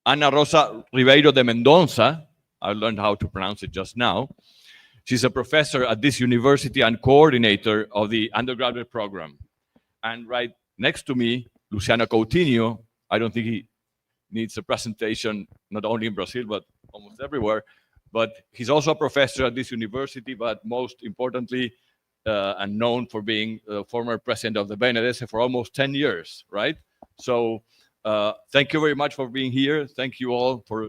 Ana Rosa Mendonça. I learned how to pronounce it just now. She's a professor at this university and coordinator of the undergraduate program. And right next to me, Luciano Coutinho. I don't think he needs a presentation, not only in Brazil, but almost everywhere. But he's also a professor at this university, but most importantly, and known for being former president of the BNDES for almost 10 years, right? So thank you very much for being here. Thank you all for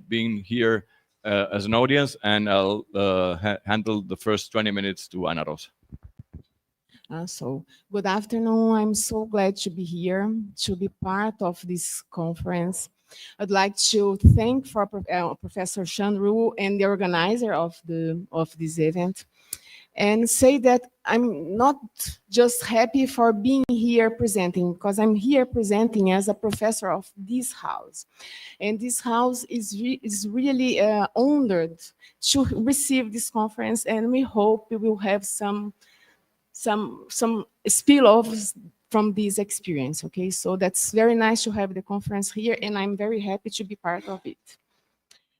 being here as an audience, and I'll handle the first 20 minutes to Ana Rosa. So good afternoon. I'm so glad to be here, to be part of this conference. I'd like to thank Professor Chandru and the organizer of this event, and say that I'm not just happy for being here presenting, because I'm here presenting as a professor of this house. And this house is really honored to receive this conference, and we hope we will have some spillovers from this experience, okay? So that's very nice to have the conference here, and I'm very happy to be part of it.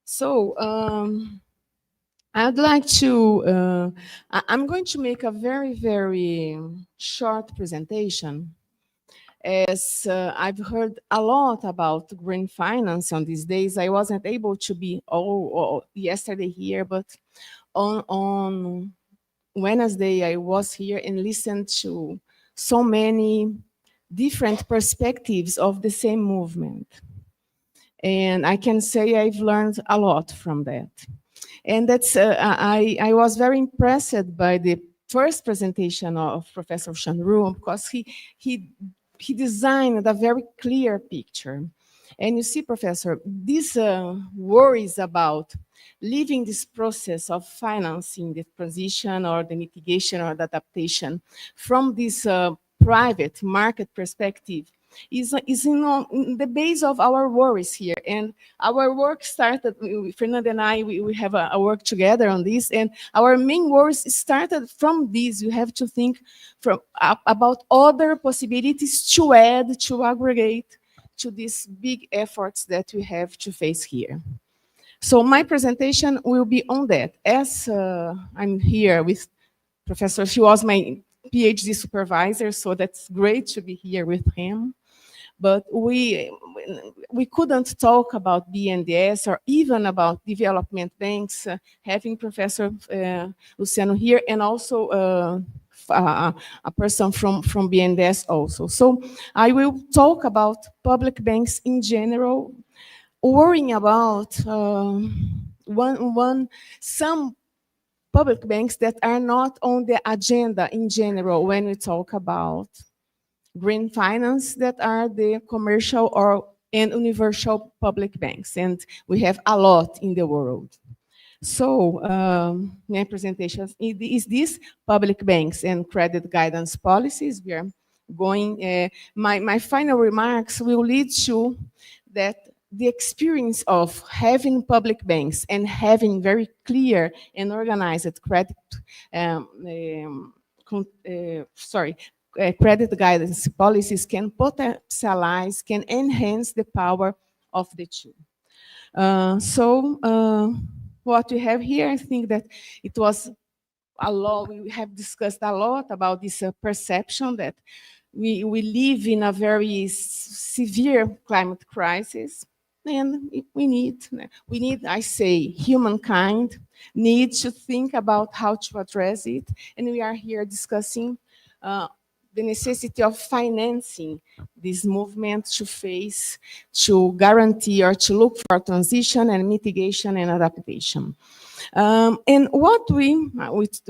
So, I'd like to, I'm going to make a very, very short presentation, as I've heard a lot about green finance on these days. I wasn't able to be all yesterday here, but on Wednesday I was here and listened to so many different perspectives of the same movement. And I can say I've learned a lot from that. And that's, I was very impressed by the first presentation of Professor Chandru, because he designed a very clear picture. And you see, Professor, these worries about leaving this process of financing the transition or the mitigation or the adaptation from this private market perspective is in the base of our worries here. And our work started, Fernanda and I, we have a work together on this, and our main worries started from this. You have to think about other possibilities to add, to aggregate to these big efforts that we have to face here. So my presentation will be on that. As I'm here with Professor, she was my PhD supervisor, so that's great to be here with him. But we couldn't talk about BNDES or even about development banks, having Professor Luciano here, and also a person from BNDES also. So I will talk about public banks in general, worrying about some public banks that are not on the agenda in general when we talk about green finance, that are the commercial and universal public banks. And we have a lot in the world. So my presentation is this public banks and credit guidance policies. We are going, my final remarks will lead to that the experience of having public banks and having very clear and organized credit, credit guidance policies can potentialize, can enhance the power of the two. What we have here, I think that it was a lot, we have discussed a lot about this perception that we live in a very severe climate crisis, and we need, I say, humankind needs to think about how to address it, and we are here discussing the necessity of financing this movement to face, to guarantee or to look for transition and mitigation and adaptation. And what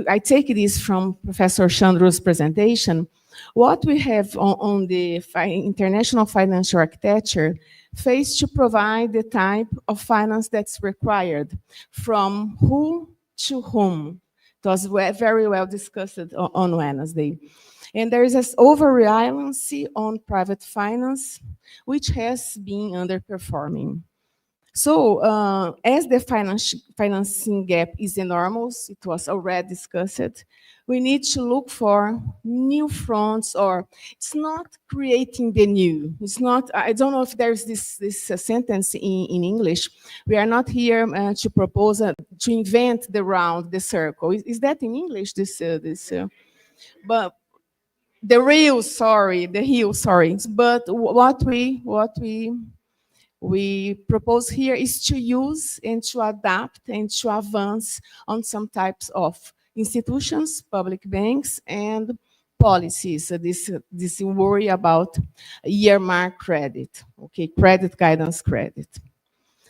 I take this from Professor Chandru's presentation, what we have on the international financial architecture fails to provide the type of finance that's required, from who to whom. It was very well discussed on Wednesday. And there is this over-reliance on private finance, which has been underperforming. So as the financing gap is enormous, it was already discussed, we need to look for new fronts, or it's not creating the new. It's not, I don't know if there's this sentence in English. We are not here to propose, to invent the round, the circle. Is that in English, but the real, sorry, the heel, sorry. But what we propose here is to use and to adapt and to advance on some types of institutions, public banks, and policies. This worry about earmark credit, okay, credit guidance credit.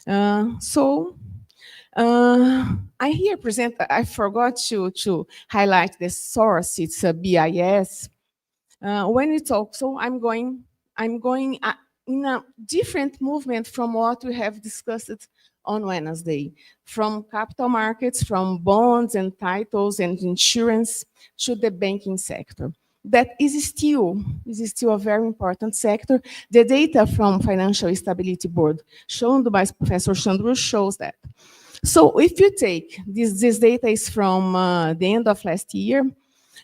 I here present, I forgot to highlight the source, it's a BIS. When we talk, so I'm going in a different movement from what we have discussed on Wednesday, from capital markets, from bonds and titles and insurance to the banking sector. That is still a very important sector. The data from Financial Stability Board shown by Professor Chandru shows that. So if you take, this data is from the end of last year,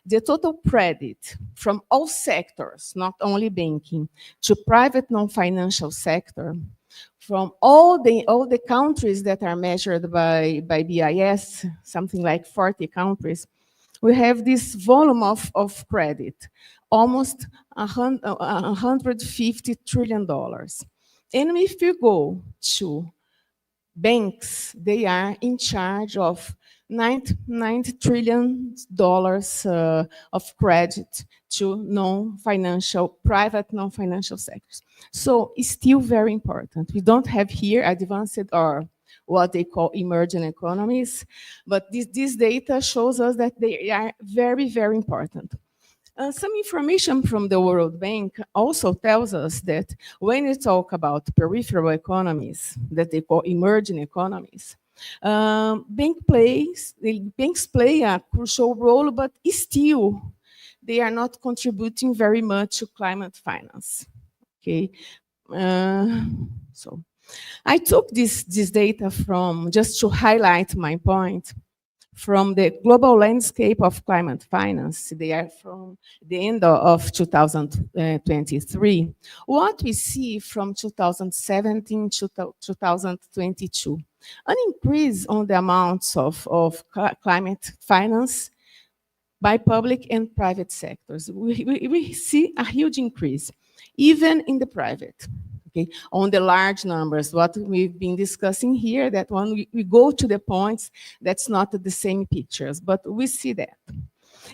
the total credit from all sectors, not only banking, to private non-financial sector, from all the countries that are measured by BIS, something like 40 countries, we have this volume of credit, almost $150 trillion. And if you go to banks, they are in charge of $90 trillion of credit to private non-financial sectors. So it's still very important. We don't have here advanced or what they call emerging economies, but this data shows us that they are very, very important. Some information from the World Bank also tells us that when we talk about peripheral economies, that they call emerging economies, banks play a crucial role, but still they are not contributing very much to climate finance. Okay, so I took this data from, just to highlight my point, from the global landscape of climate finance. They are from the end of 2023. What we see from 2017 to 2022, an increase on the amounts of climate finance by public and private sectors. We see a huge increase, even in the private. Okay, on the large numbers, what we've been discussing here, that when we go to the points, that's not the same pictures, but we see that.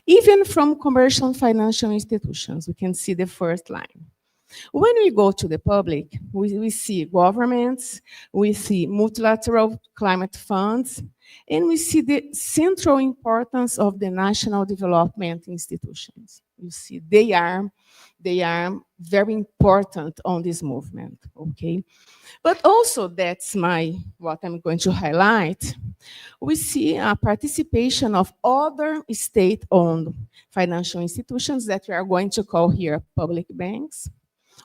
Even from commercial and financial institutions, we can see the first line. When we go to the public, we see governments, we see multilateral climate funds, and we see the central importance of the national development institutions. You see, they are very important on this movement, okay? But also, that's what I'm going to highlight. We see a participation of other state-owned financial institutions that we are going to call here public banks,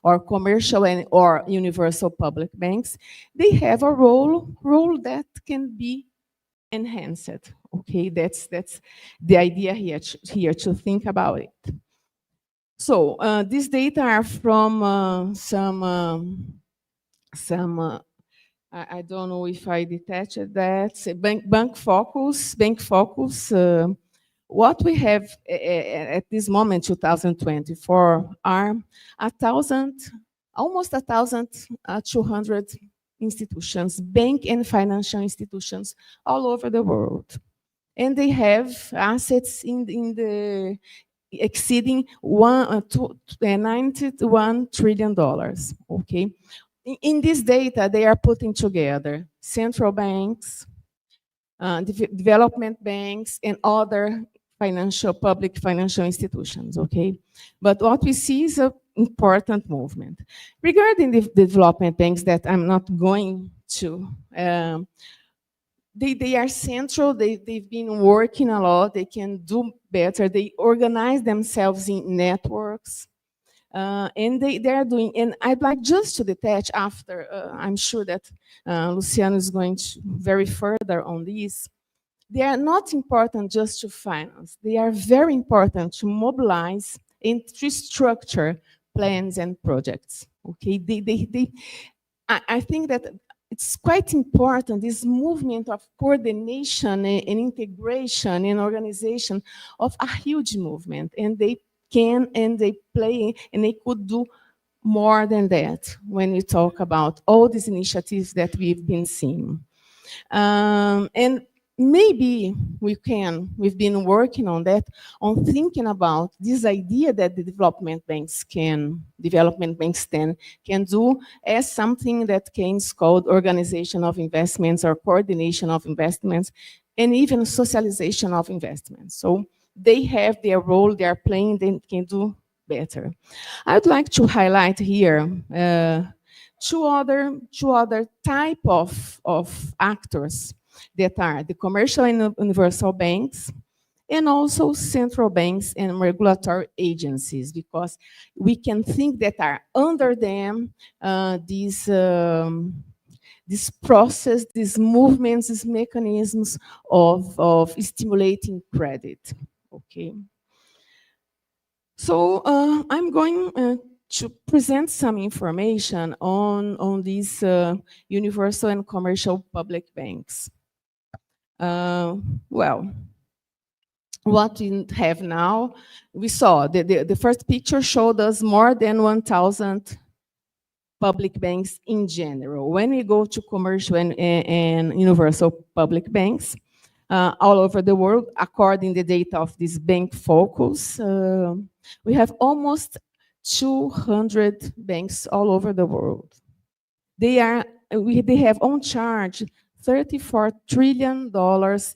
or commercial or universal public banks. They have a role that can be enhanced, okay? That's the idea here to think about it. So these data are from I don't know if I detached that, Bank Focus. What we have at this moment, 2024, are almost 1,200 institutions, bank and financial institutions all over the world. And they have assets exceeding $91 trillion, okay? In this data, they are putting together central banks, development banks, and other public financial institutions, okay? But what we see is an important movement. Regarding the development banks, that I'm not going to, they are central, they've been working a lot, they can do better, they organize themselves in networks. And they are doing, and I'd like just to detach after, I'm sure that Luciano is going to very further on this. They are not important just to finance. They are very important to mobilize and to structure plans and projects. Okay, I think that it's quite important, this movement of coordination and integration and organization of a huge movement. And they can and they play and they could do more than that when we talk about all these initiatives that we've been seeing. And maybe we've been working on that, on thinking about this idea that the development banks can do as something that Keynes called organization of investments or coordination of investments, and even socialization of investments. So they have their role, they are playing, they can do better. I'd like to highlight here two other type of actors that are the commercial and universal banks, and also central banks and regulatory agencies, because we can think that are under them this process, these movements, these mechanisms of stimulating credit. Okay. So I'm going to present some information on these universal and commercial public banks. Well, what we have now, we saw the first picture showed us more than 1,000 public banks in general. When we go to commercial and universal public banks, all over the world, according to the data of this bank focus, we have almost 200 banks all over the world. They have on charge $34 trillion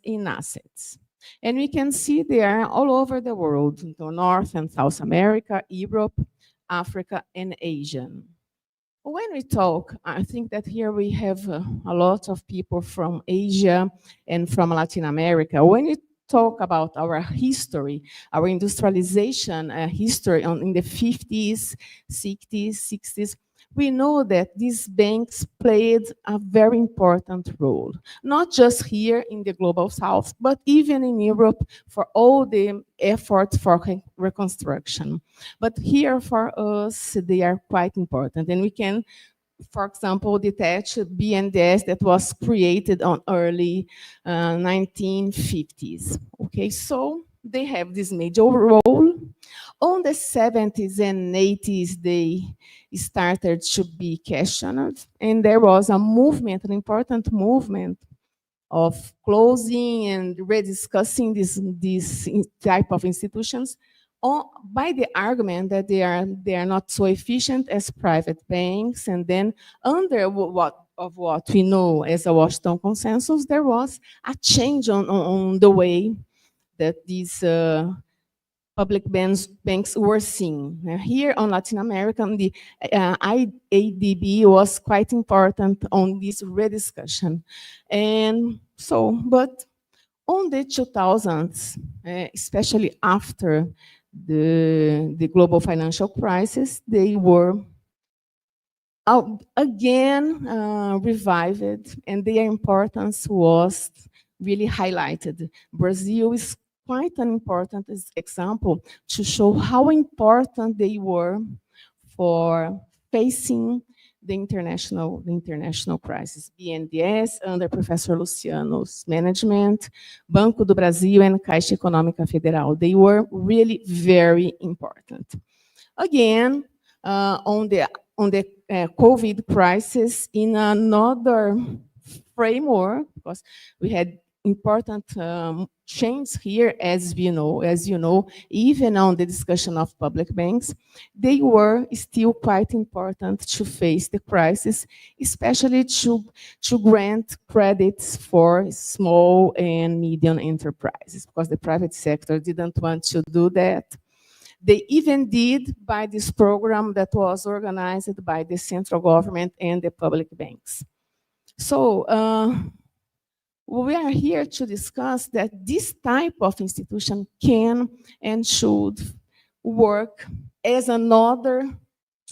in assets. And we can see they are all over the world, North and South America, Europe, Africa, and Asia. When we talk, I think that here we have a lot of people from Asia and from Latin America. When we talk about our history, our industrialization history in the 50s, 60s, 60s, we know that these banks played a very important role, not just here in the Global South, but even in Europe for all the efforts for reconstruction. But here for us, they are quite important. And we can, for example, detach BNDES that was created on early 1950s. Okay, so they have this major role. On the 70s and 80s, they started to be questioned, and there was a movement, an important movement of closing and rediscussing this type of institutions by the argument that they are not so efficient as private banks. And then under what we know as a Washington Consensus, there was a change on the way that these public banks were seen. Here on Latin America, the IADB was quite important on this rediscussion. And so, but on the 2000s, especially after the global financial crisis, they were again revived, and their importance was really highlighted. Brazil is quite an important example to show how important they were for facing the international crisis. BNDES, under Professor Luciano's management, Banco do Brasil and Caixa Econômica Federal, they were really very important. Again, on the COVID crisis, in another framework, because we had important change here, as you know, even on the discussion of public banks, they were still quite important to face the crisis, especially to grant credits for small and medium enterprises, because the private sector didn't want to do that. They even did by this program that was organized by the central government and the public banks. So we are here to discuss that this type of institution can and should work as another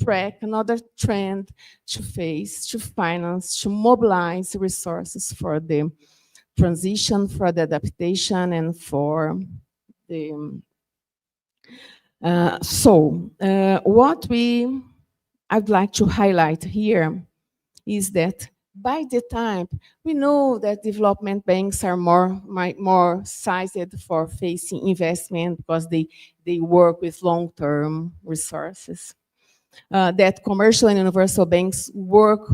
track, another trend to face, to finance, to mobilize resources for the transition, for the adaptation, and for the what I'd like to highlight here is that by the time we know that development banks are more sized for facing investment because they work with long-term resources, that commercial and universal banks work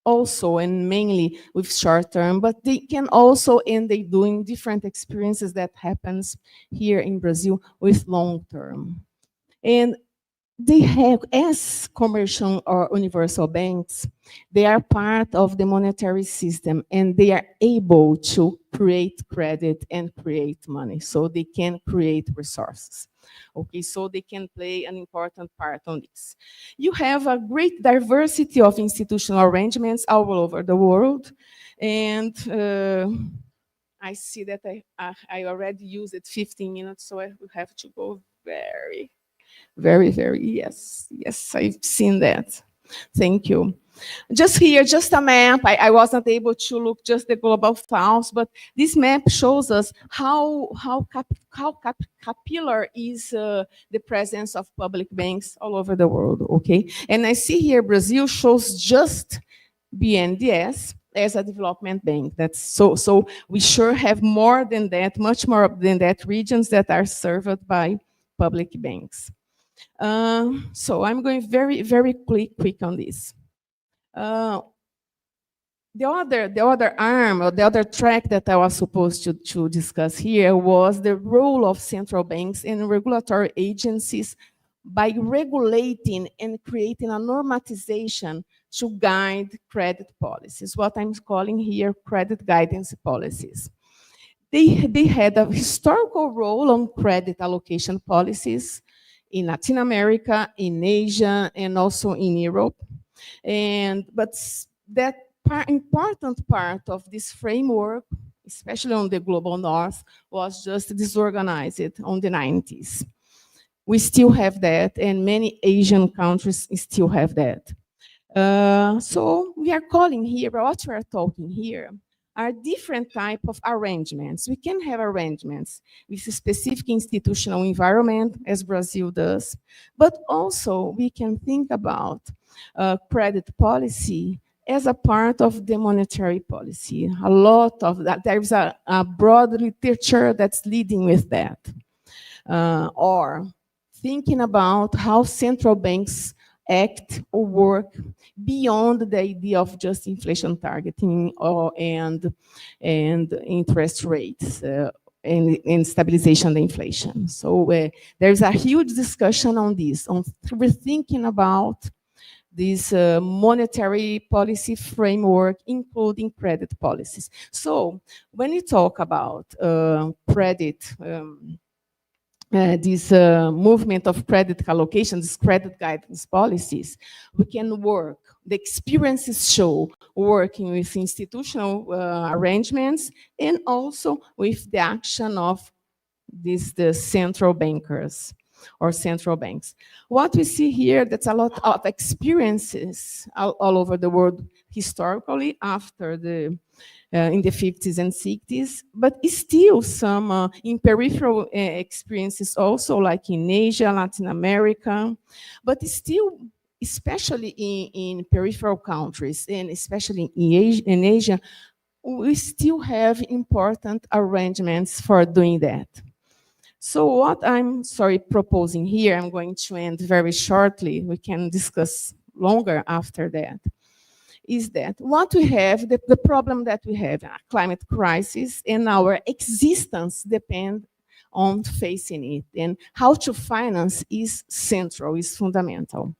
also and mainly with short term, but they can also, and they doing different experiences that happens here in Brazil with long term. And they have, as commercial or universal banks, they are part of the monetary system and they are able to create credit and create money. So they can create resources. Okay, so they can play an important part on this. You have a great diversity of institutional arrangements all over the world. And I see that I already used it 15 minutes, so I will have to go very, yes, I've seen that. Thank you. Just here, just a map. I wasn't able to look just the global south, but this map shows us how capillary is the presence of public banks all over the world, okay? And I see here Brazil shows just BNDES as a development bank. That's so we sure have more than that, much more than that, regions that are served by public banks. So I'm going very quick on this. The other arm or the other track that I was supposed to discuss here was the role of central banks and regulatory agencies by regulating and creating a normatization to guide credit policies, what I'm calling here credit guidance policies. They had a historical role on credit allocation policies in Latin America, in Asia, and also in Europe. But that important part of this framework, especially on the global north, was just disorganized on the 90s. We still have that, and many Asian countries still have that. So we are calling here, what we are talking here, are different type of arrangements. We can have arrangements with a specific institutional environment, as Brazil does, but also we can think about credit policy as a part of the monetary policy. A lot of that, there's a broad literature that's leading with that. Or thinking about how central banks act or work beyond the idea of just inflation targeting and interest rates and stabilization of the inflation. So there's a huge discussion on this, on rethinking about this monetary policy framework, including credit policies. So when you talk about credit, this movement of credit allocation, these credit guidance policies, we can work. The experiences show working with institutional arrangements and also with the action of the central bankers or central banks. What we see here, that's a lot of experiences all over the world historically after the in the 50s and 60s, but still some in peripheral experiences also, like in Asia, Latin America, but still, especially in peripheral countries, and especially in Asia, we still have important arrangements for doing that. So what I'm proposing here, I'm going to end very shortly, we can discuss longer after that, is that what we have, the problem that we have, a climate crisis, and our existence depend on facing it, and how to finance is central, is fundamental.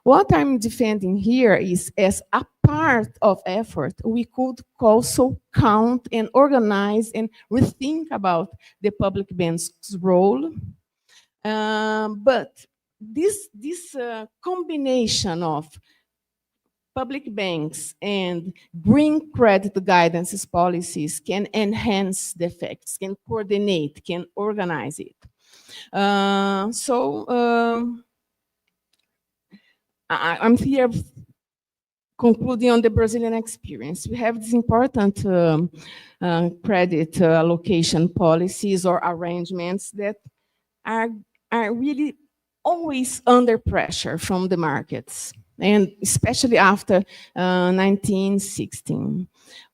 What I'm defending here is, as a part of effort, we could also count and organize and rethink about the public bank's role. But this combination of public banks and green credit guidance policies can enhance the effects, can coordinate, can organize it. I'm here concluding on the Brazilian experience. We have these important credit allocation policies or arrangements that are really always under pressure from the markets, and especially after 1916.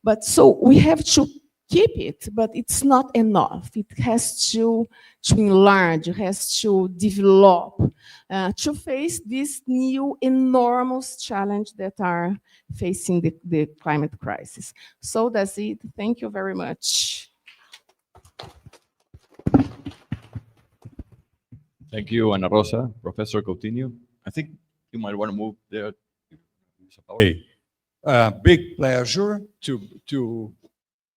But so we have to keep it, but it's not enough. It has to enlarge, it has to develop, to face this new enormous challenge that are facing the climate crisis. So that's it. Thank you very much. Thank you, Ana Rosa. Professor Coutinho, I think you might want to move there. Okay. Big pleasure to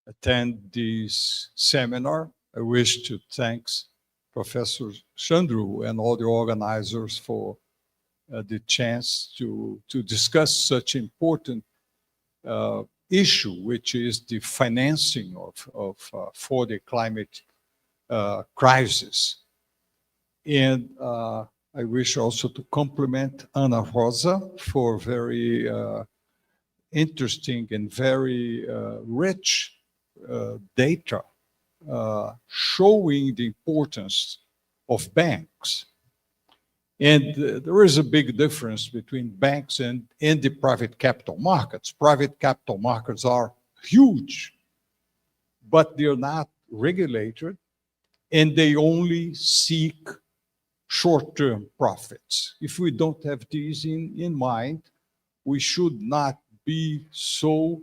attend this seminar. I wish to thank Professor Chandru and all the organizers for the chance to discuss such important issue, which is the financing for the climate crisis. And I wish also to compliment Ana Rosa for very interesting and very rich data showing the importance of banks. And there is a big difference between banks and the private capital markets. Private capital markets are huge, but they're not regulated, and they only seek short-term profits. If we don't have these in mind, we should not be so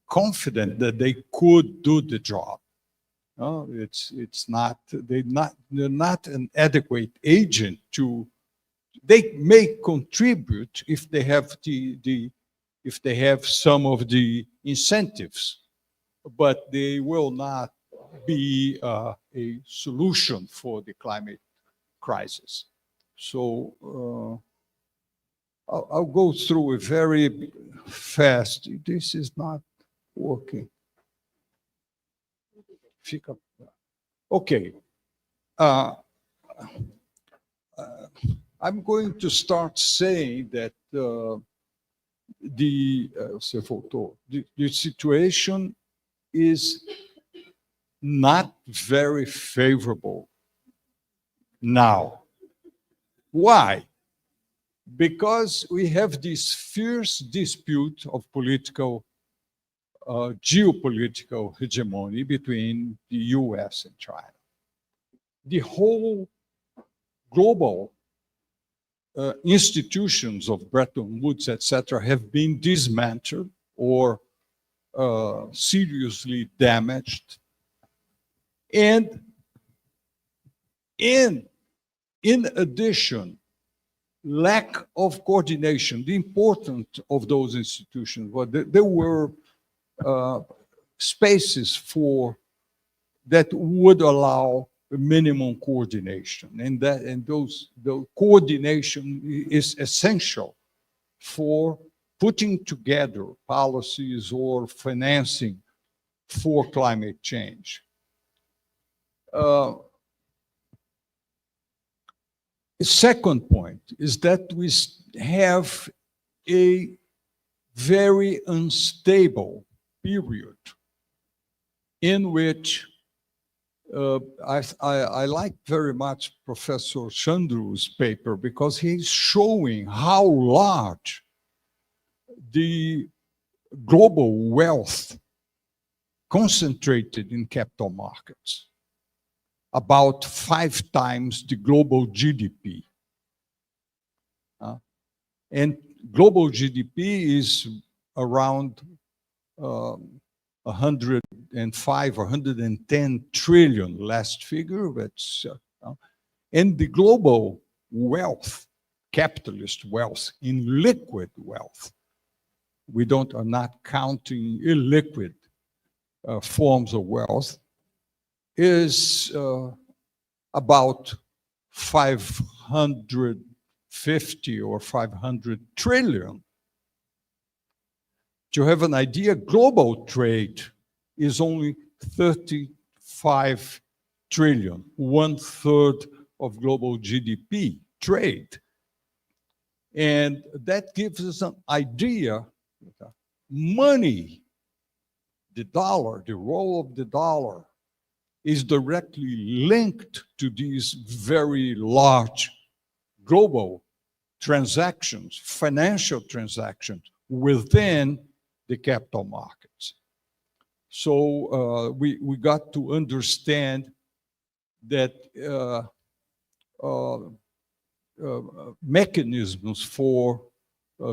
confident that they could do the job. It's not, they're not an adequate agent to, they may contribute if they have if they have some of the incentives, but they will not be a solution for the climate crisis. So I'll go through it very fast. This is not working. Okay. I'm going to start saying that the situation is not very favorable now. Why? Because we have this fierce dispute of geopolitical hegemony between the US and China. The whole global institutions of Bretton Woods, etc., have been dismantled or seriously damaged. And in addition, lack of coordination, the importance of those institutions, there were spaces that would allow minimum coordination, and the coordination is essential for putting together policies or financing for climate change. The second point is that we have a very unstable period in which I like very much Professor Chandru's paper, because he's showing how large the global wealth concentrated in capital markets, about 5 times the global GDP. And global GDP is around 105 or 110 trillion, last figure. And the global wealth, capitalist wealth, in liquid wealth, we are not counting illiquid forms of wealth, is about 550 or 500 trillion. To have an idea, global trade is only 35 trillion, 1/3 of global GDP, trade. And that gives us an idea. Money, the dollar, the role of the dollar is directly linked to these very large global transactions, financial transactions within the capital markets. So we got to understand that mechanisms for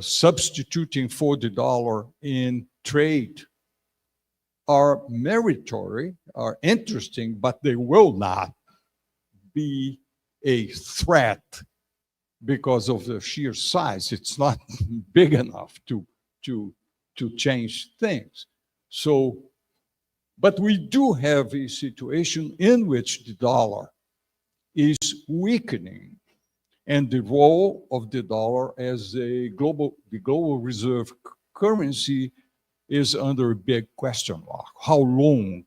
substituting for the dollar in trade are meritory, are interesting, but they will not be a threat because of the sheer size. It's not big enough to change things. So, but we do have a situation in which the dollar is weakening, and the role of the dollar as the global reserve currency is under a big question mark. How long?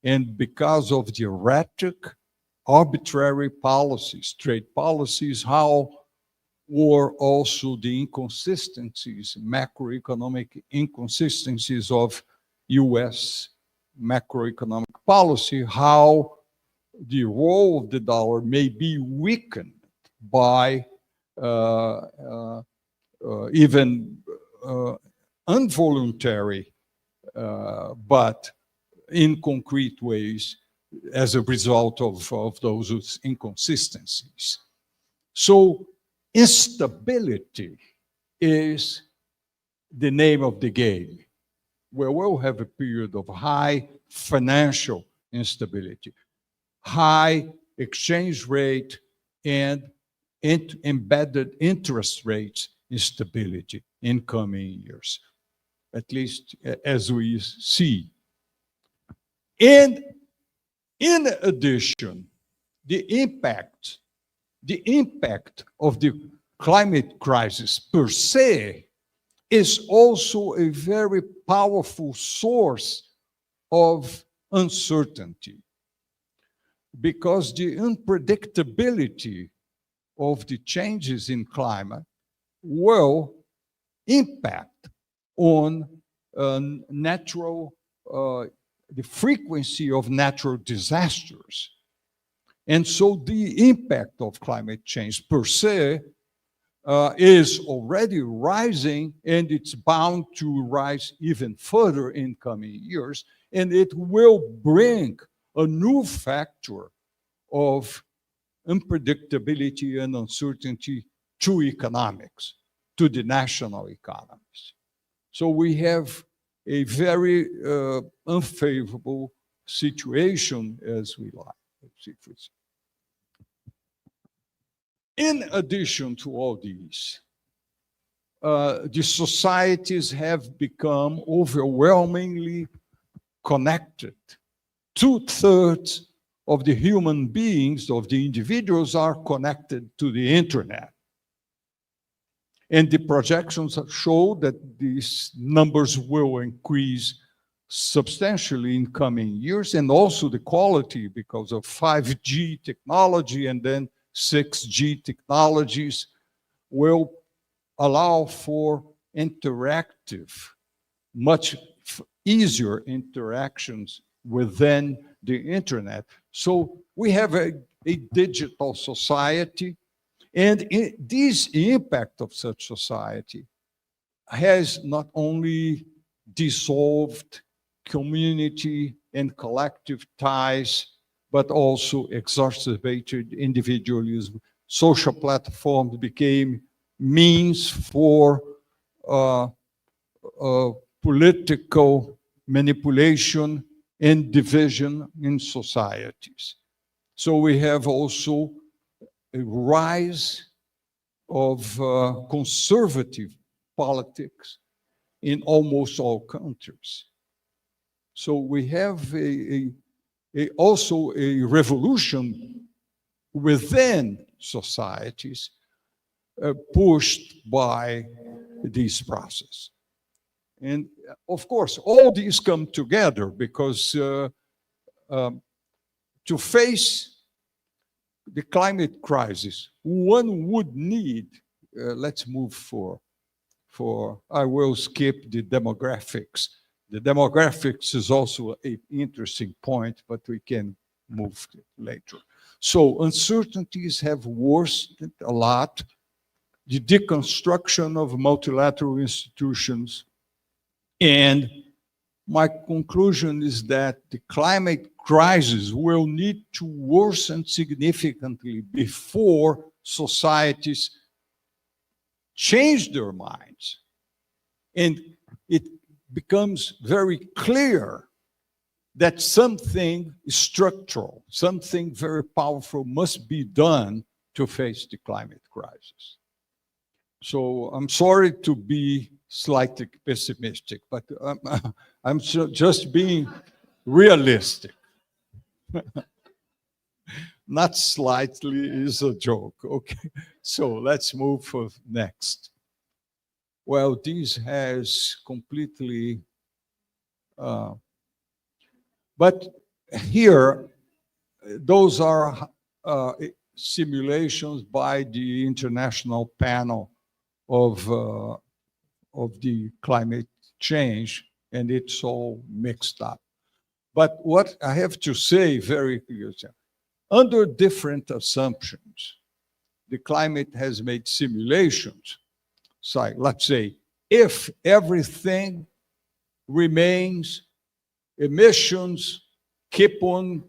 And because of the erratic, arbitrary policies, trade policies, how, or also the inconsistencies, macroeconomic inconsistencies of US macroeconomic policy, how the role of the dollar may be weakened by even involuntary, but in concrete ways as a result of those inconsistencies. So instability is the name of the game, where we'll have a period of high financial instability, high exchange rate and embedded interest rates instability in coming years, at least as we see. And in addition, the impact of the climate crisis per se is also a very powerful source of uncertainty, because the unpredictability of the changes in climate will impact on the frequency of natural disasters. And so the impact of climate change per se is already rising, and it's bound to rise even further in coming years. And it will bring a new factor of unpredictability and uncertainty to economics, to the national economies. So we have a very unfavorable situation as we like. Let's see if it's... In addition to all these, the societies have become overwhelmingly connected. 2/3 of the human beings, of the individuals, are connected to the internet. And the projections show that these numbers will increase substantially in coming years, and also the quality because of 5G technology and then 6G technologies will allow for interactive, much easier interactions within the internet. So we have a digital society, and this impact of such society has not only dissolved community and collective ties, but also exacerbated individualism. Social platforms became means for political manipulation and division in societies. So we have also a rise of conservative politics in almost all countries. So we have also a revolution within societies pushed by this process. And of course, all these come together because to face the climate crisis, one would need, let's move I will skip the demographics. The demographics is also an interesting point, but we can move to it later. So uncertainties have worsened a lot. The deconstruction of multilateral institutions. And my conclusion is that the climate crisis will need to worsen significantly before societies change their minds. And it becomes very clear that something structural, something very powerful must be done to face the climate crisis. So I'm sorry to be slightly pessimistic, but I'm just being realistic. Not slightly is a joke, okay? So let's move for next. Well, this has completely, but here, those are simulations by the International Panel of the climate change, and it's all mixed up. But what I have to say very clearly, under different assumptions, the climate has made simulations. So let's say, if everything remains, emissions keep on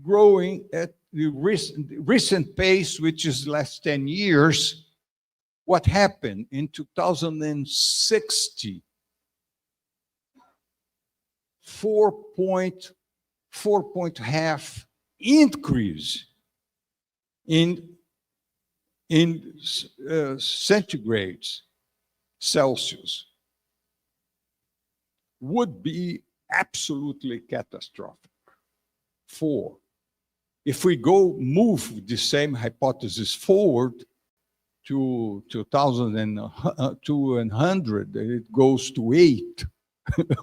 growing at the recent pace, which is last 10 years, what happened in 2060? 4.5 increase in centigrades Celsius would be absolutely catastrophic. If we move the same hypothesis forward to 2200, it goes to 8,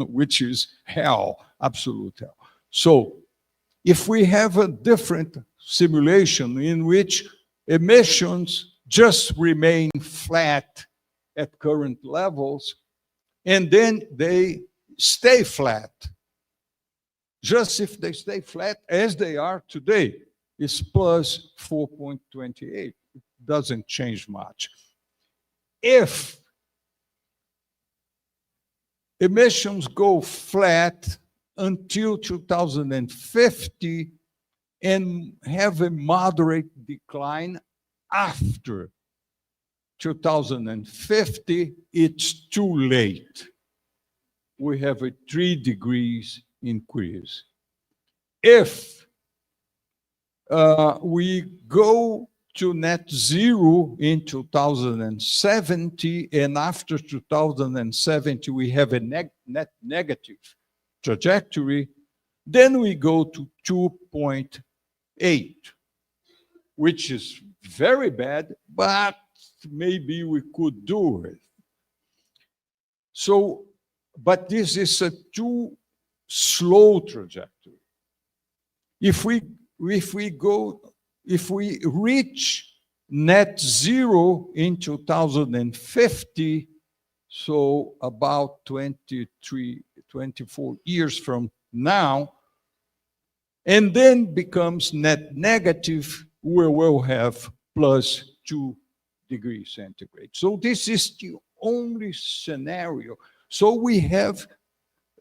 which is hell, absolute hell. So if we have a different simulation in which emissions just remain flat at current levels, and then they stay flat, just if they stay flat as they are today, is plus 4.28. It doesn't change much. If emissions go flat until 2050 and have a moderate decline after 2050, it's too late. We have a 3 degrees increase. If we go to net zero in 2070, and after 2070 we have a net negative trajectory, then we go to 2.8, which is very bad, but maybe we could do it. So, but this is a too slow trajectory. If we reach net zero in 2050, so about 24 years from now, and then becomes net negative, we will have plus 2 degrees centigrade. So this is the only scenario. So we have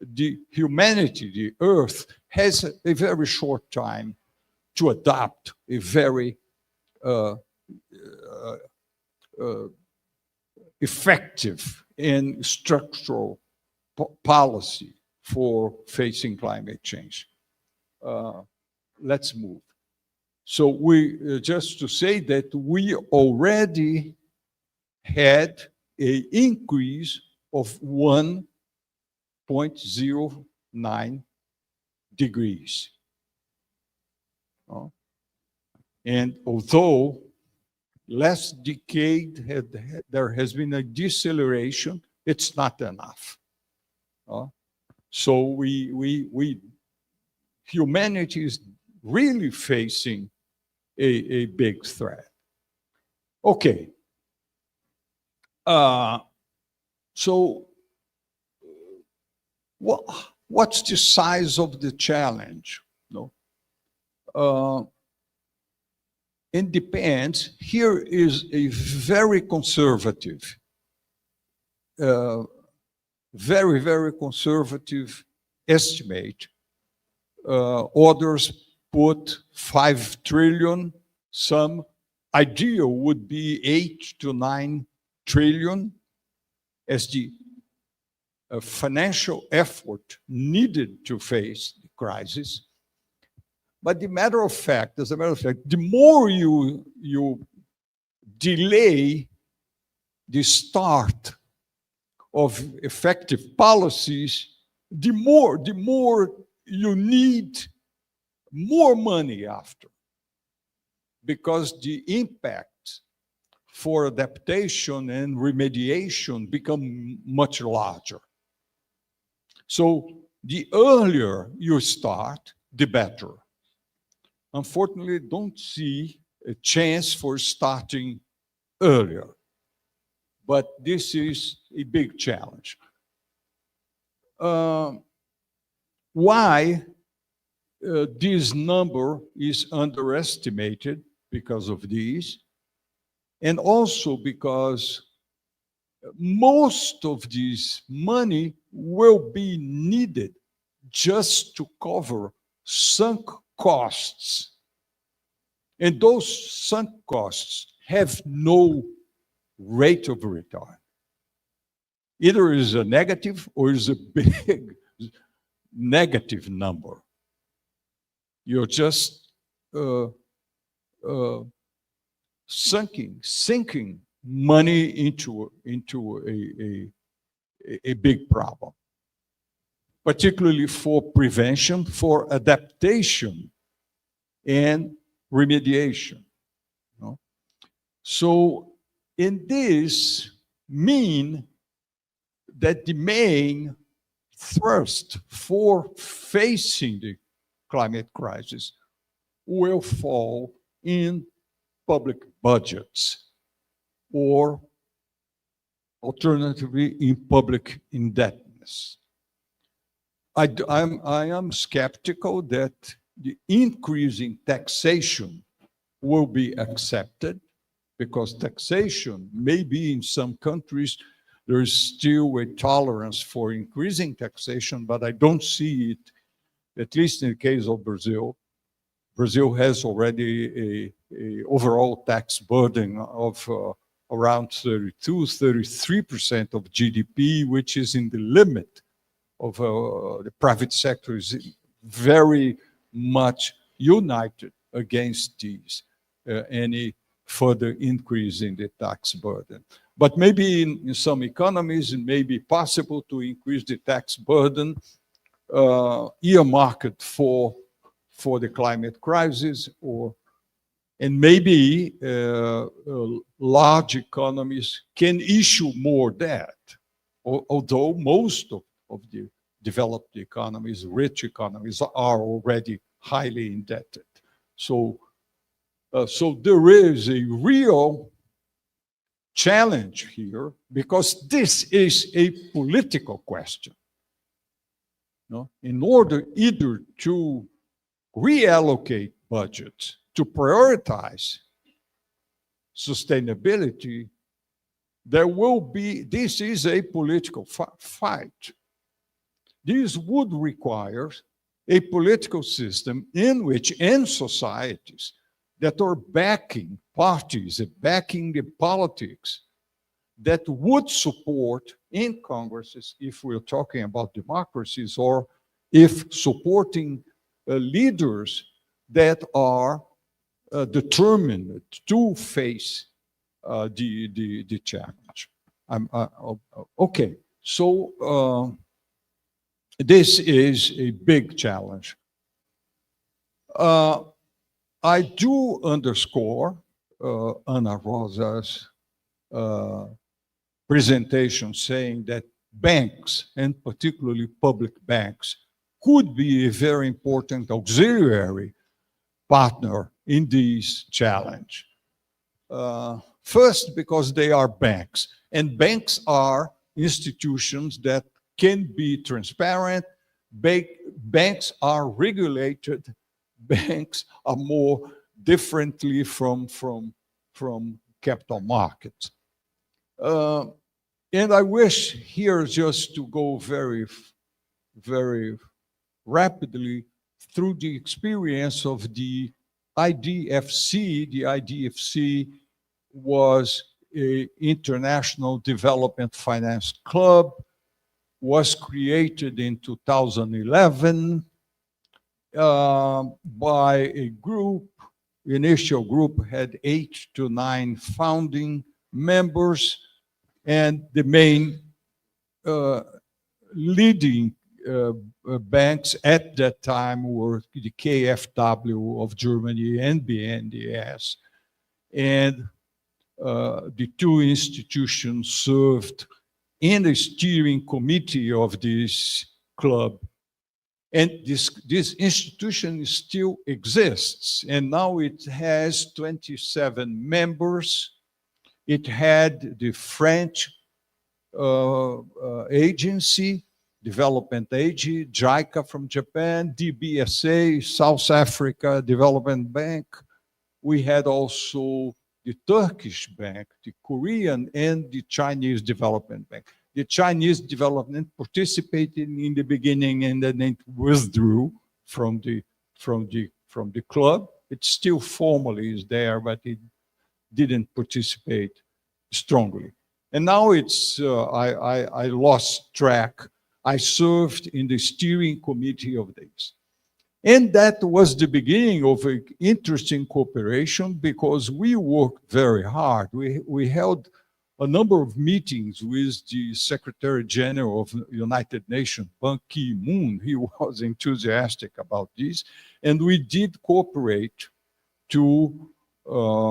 the humanity, the Earth, has a very short time to adopt a very effective and structural policy for facing climate change. Let's move. So we just to say that we already had an increase of 1.09 degrees. And although last decade there has been a deceleration, it's not enough. So we humanity is really facing a big threat. Okay. So what's the size of the challenge? No. It depends. Here is a very conservative, very, very conservative estimate. Others put 5 trillion. Some ideal would be 8 to 9 trillion as the financial effort needed to face the crisis. But as a matter of fact, the more you delay the start of effective policies, the more you need more money after, because the impact for adaptation and remediation become much larger. So the earlier you start, the better. Unfortunately, don't see a chance for starting earlier. But this is a big challenge. Why this number is underestimated? Because of these, and also because most of this money will be needed just to cover sunk costs. And those sunk costs have no rate of return. Either is a negative or is a big negative number. You're just sinking money into a big problem, particularly for prevention, for adaptation, and remediation. No? So, in this mean that the main thrust for facing the climate crisis will fall in public budgets, or alternatively in public indebtedness. I am skeptical that the increase in taxation will be accepted, because taxation, maybe in some countries, there is still a tolerance for increasing taxation, but I don't see it, at least in the case of Brazil. Brazil has already a overall tax burden of around 33% of GDP, which is in the limit of the private sector is very much united against these, any further increase in the tax burden. But maybe in some economies, it may be possible to increase the tax burden earmarked for the climate crisis, and maybe large economies can issue more debt, although most of the developed economies, rich economies, are already highly indebted. So there is a real challenge here, because this is a political question. No? In order either to reallocate budgets to prioritize sustainability, this is a political fight. This would require a political system in which, in societies that are backing parties, backing the politics, that would support in Congresses, if we're talking about democracies, or if supporting leaders that are determined to face the challenge. Okay, so this is a big challenge. I do underscore Anna Rosa's presentation saying that banks, and particularly public banks, could be a very important auxiliary partner in this challenge. First, because they are banks, and banks are institutions that can be transparent. Banks are regulated. Banks are more differently from capital markets. And I wish here just to go very, very rapidly through the experience of the IDFC. The IDFC was an international development finance club, was created in 2011 by a group. Initial group had 8 to 9 founding members, and the main leading banks at that time were the KfW of Germany and BNDES. And the two institutions served in the steering committee of this club. And this institution still exists, and now it has 27 members. It had the French agency, development agency, JICA from Japan, DBSA, South Africa Development Bank. We had also the Turkish bank, the Korean, and the Chinese Development Bank. The Chinese development participated in the beginning, and then it withdrew from the club. It still formally is there, but it didn't participate strongly. And now it's I lost track. I served in the steering committee of this. And that was the beginning of an interesting cooperation, because we worked very hard. We held a number of meetings with the Secretary General of the United Nations, Ban Ki-moon. He was enthusiastic about this. And we did cooperate to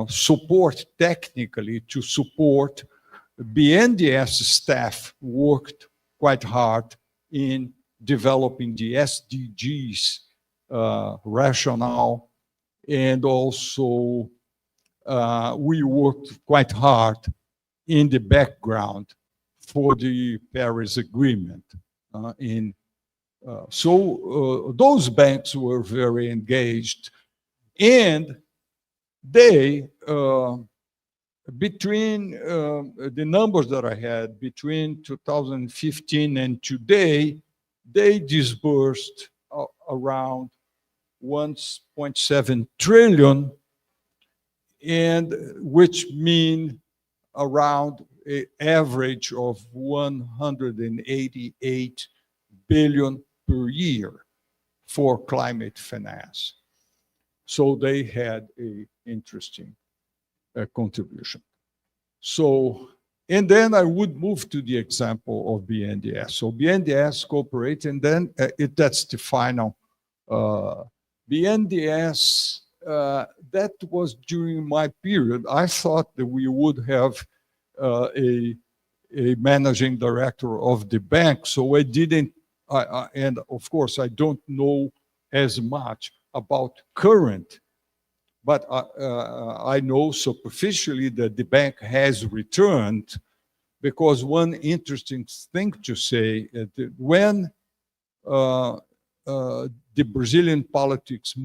support technically, to support BNDES staff worked quite hard in developing the SDGs rationale. And also we worked quite hard in the background for the Paris Agreement. So those banks were very engaged, and they, between the numbers that I had, between 2015 and today, they disbursed around 1.7 trillion, and which mean around an average of 188 billion per year for climate finance. So they had an interesting contribution. So, and then I would move to the example of BNDES. So BNDES cooperate, and then that's the final. BNDES, that was during my period. I thought that we would have a managing director of the bank, so I didn't, and of course I don't know as much about current, but I know superficially that the bank has returned, because one interesting thing to say is that when the Brazilian politics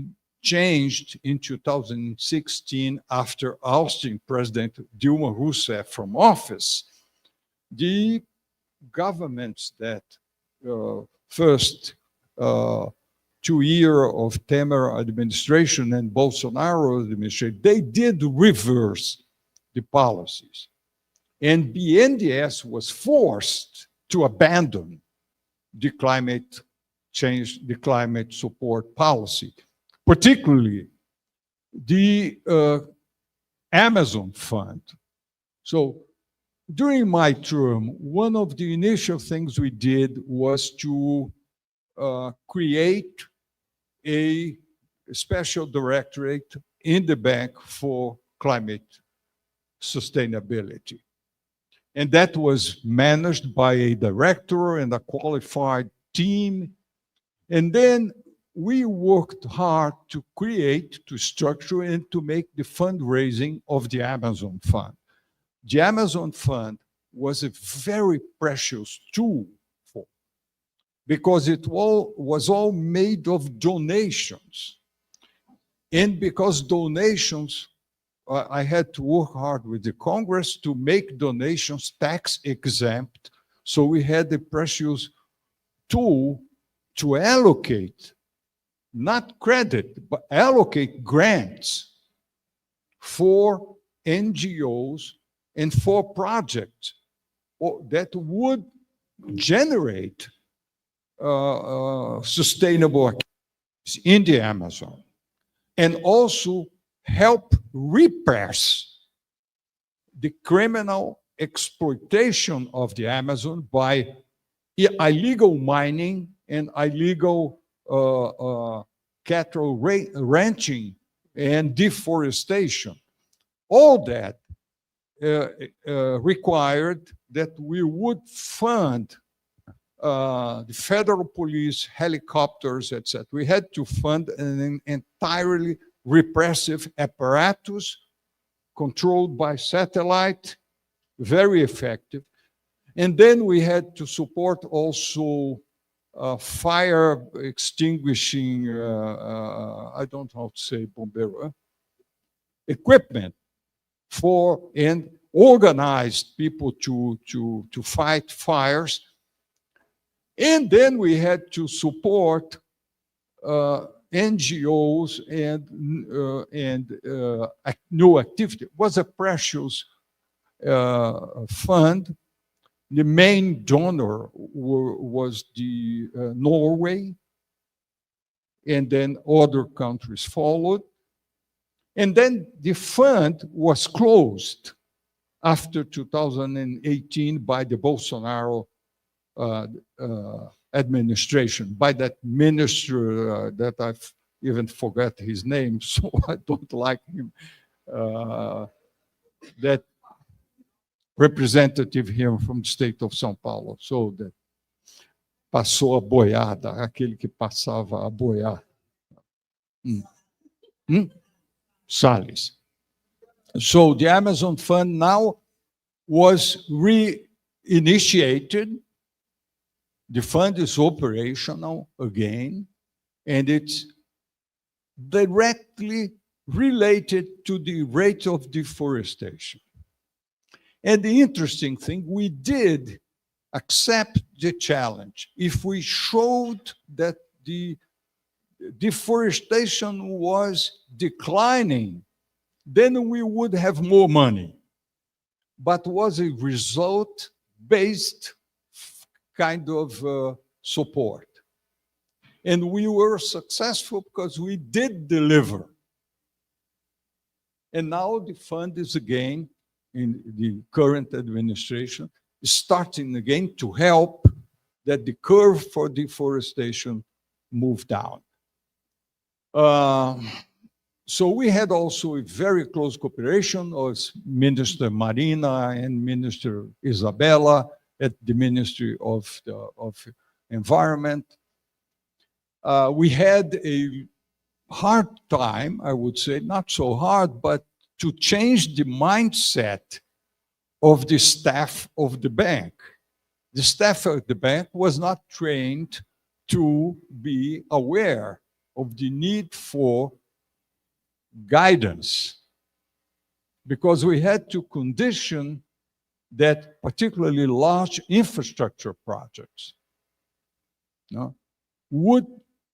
changed in 2016 after ousting President Dilma Rousseff from office, the governments that first 2 years of Temer administration and Bolsonaro administration, they did reverse the policies. And BNDES was forced to abandon the climate change, the climate support policy, particularly the Amazon Fund. So during my term, one of the initial things we did was to create a special directorate in the bank for climate sustainability. And that was managed by a director and a qualified team. And then we worked hard to create, to structure, and to make the fundraising of the Amazon Fund. The Amazon Fund was a very precious tool because it was all made of donations. And because donations, I had to work hard with the Congress to make donations tax exempt. So we had a precious tool to allocate, not credit, but allocate grants for NGOs and for projects that would generate sustainable activities in the Amazon, and also help repress the criminal exploitation of the Amazon by illegal mining and illegal cattle ranching and deforestation. All that required that we would fund the federal police, helicopters, etc. We had to fund an entirely repressive apparatus controlled by satellite, very effective. And then we had to support also fire extinguishing, I don't know how to say, bombero, equipment for, and organized people to fight fires. And then we had to support NGOs and new activity. It was a precious fund. The main donor was the Norway, and then other countries followed. And then the fund was closed after 2018 by the Bolsonaro administration, by that minister that I've even forgot his name, so I don't like him, that representative here from the state of São Paulo, so that passou a boiada, aquele que passava a boiar. Salles. So the Amazon Fund now was reinitiated. The fund is operational again, and it's directly related to the rate of deforestation. And the interesting thing, we did accept the challenge. If we showed that the deforestation was declining, then we would have more money. But was a result-based kind of support. And we were successful because we did deliver. And now the fund is again, in the current administration, starting again to help that the curve for deforestation move down. So we had also a very close cooperation with Minister Marina and Minister Isabella at the Ministry of Environment. We had a hard time, I would say, not so hard, but to change the mindset of the staff of the bank. The staff of the bank was not trained to be aware of the need for guidance, because we had to condition that particularly large infrastructure projects would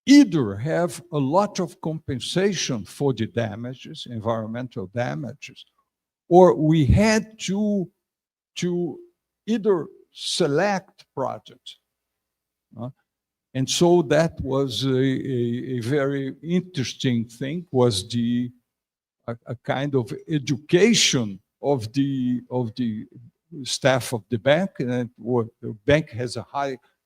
either have a lot of compensation for the damages, environmental damages, or we had to either select projects. And so that was a very interesting thing, was a kind of education of the staff of the bank, and the bank has a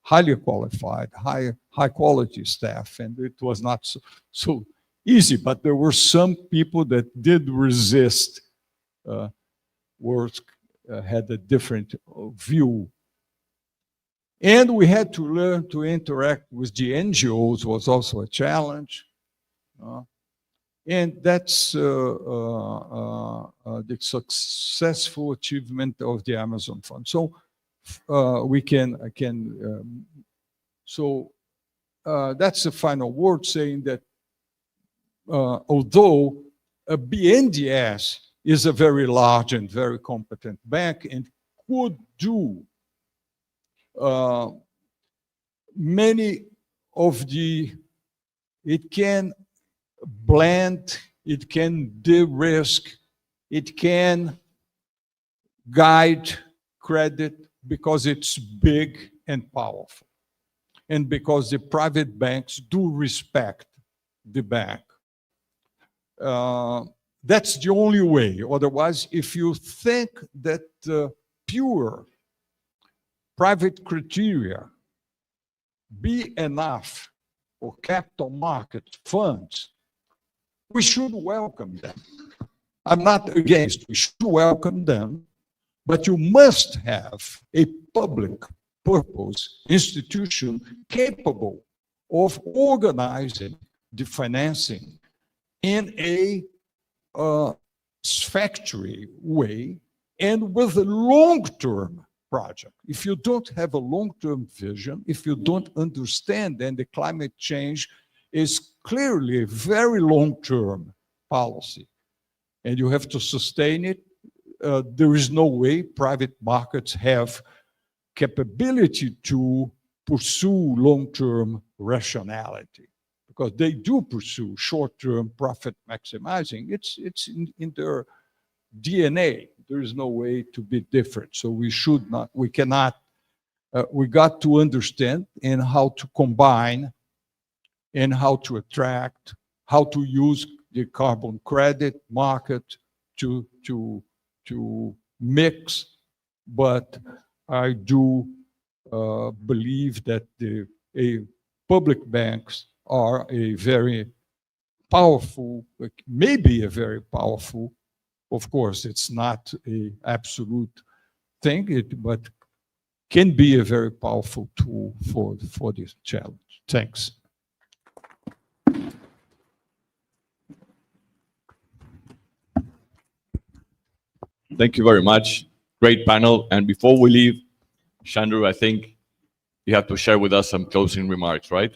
highly qualified, high quality staff, and it was not so easy, but there were some people that did resist, had a different view. And we had to learn to interact with the NGOs was also a challenge. And that's the successful achievement of the Amazon Fund. So that's the final word, saying that although a BNDES is a very large and very competent bank and could do many of it can blend, it can de-risk, it can guide credit because it's big and powerful, and because the private banks do respect the bank. That's the only way. Otherwise, if you think that pure private criteria be enough for capital market funds, we should welcome them. I'm not against, we should welcome them, but you must have a public purpose institution capable of organizing the financing in a satisfactory way and with a long-term project. If you don't have a long-term vision, if you don't understand, then the climate change is clearly a very long-term policy, and you have to sustain it. There is no way private markets have capability to pursue long-term rationality, because they do pursue short-term profit maximizing. It's in their DNA. There is no way to be different. So we cannot, we got to understand and how to combine and how to attract, how to use the carbon credit market to mix. But I do believe that public banks are a very powerful, maybe a very powerful, of course, it's not an absolute thing, but can be a very powerful tool for this challenge. Thanks. Thank you very much. Great panel. And before we leave, Chandru, I think you have to share with us some closing remarks, right?